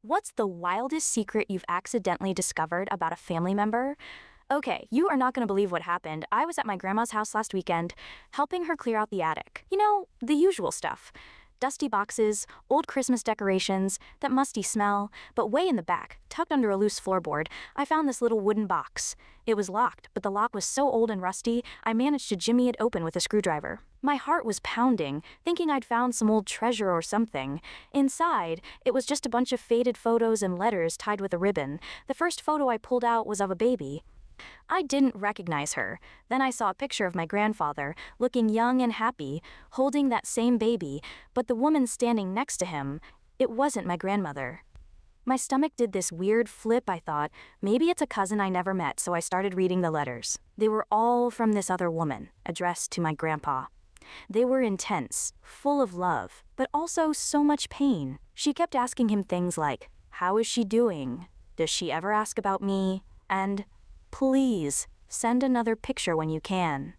What's the wildest secret you've accidentally discovered about a family member? Okay, you are not going to believe what happened. I was at my grandma's house last weekend, helping her clear out the attic. You know, the usual stuff. Dusty boxes, old Christmas decorations, that musty smell, but way in the back, tucked under a loose floorboard, I found this little wooden box. It was locked, but the lock was so old and rusty, I managed to jimmy it open with a screwdriver. My heart was pounding, thinking I'd found some old treasure or something. Inside, it was just a bunch of faded photos and letters tied with a ribbon. The first photo I pulled out was of a baby. I didn't recognize her. Then I saw a picture of my grandfather, looking young and happy, holding that same baby, but the woman standing next to him, it wasn't my grandmother. My stomach did this weird flip. I thought, maybe it's a cousin I never met, so I started reading the letters. They were all from this other woman, addressed to my grandpa. They were intense, full of love, but also so much pain. She kept asking him things like, "How is she doing? Does she ever ask about me?" And, "Please, send another picture when you can.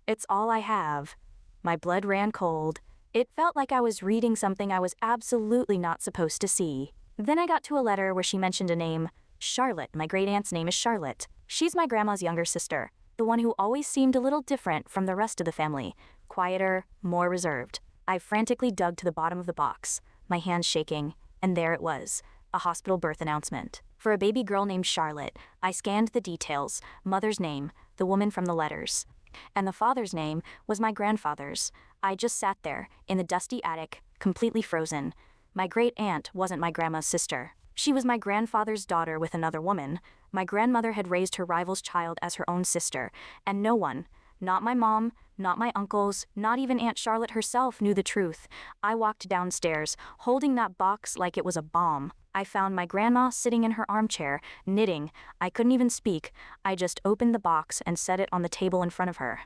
It's all I have." My blood ran cold. It felt like I was reading something I was absolutely not supposed to see. Then I got to a letter where she mentioned a name. Charlotte. My great-aunt's name is Charlotte. She's my grandma's younger sister, the one who always seemed a little different from the rest of the family. Quieter, more reserved. I frantically dug to the bottom of the box, my hands shaking, and there it was, a hospital birth announcement. For a baby girl named Charlotte. I scanned the details, mother's name, the woman from the letters. And the father's name was my grandfather's. I just sat there, in the dusty attic, completely frozen. My great-aunt wasn't my grandma's sister. She was my grandfather's daughter with another woman. My grandmother had raised her rival's child as her own sister, and no one, not my mom, not my uncles, not even Aunt Charlotte herself knew the truth. I walked downstairs, holding that box like it was a bomb. I found my grandma sitting in her armchair, knitting. I couldn't even speak. I just opened the box and set it on the table in front of her.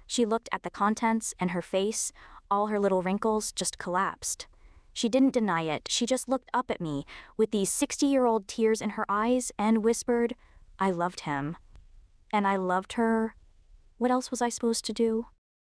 She looked at the contents, and her face, all her little wrinkles, just collapsed. She didn't deny it. She just looked up at me, with these 60-year-old tears in her eyes, and whispered, "I loved him. And I loved her." What else was I supposed to do?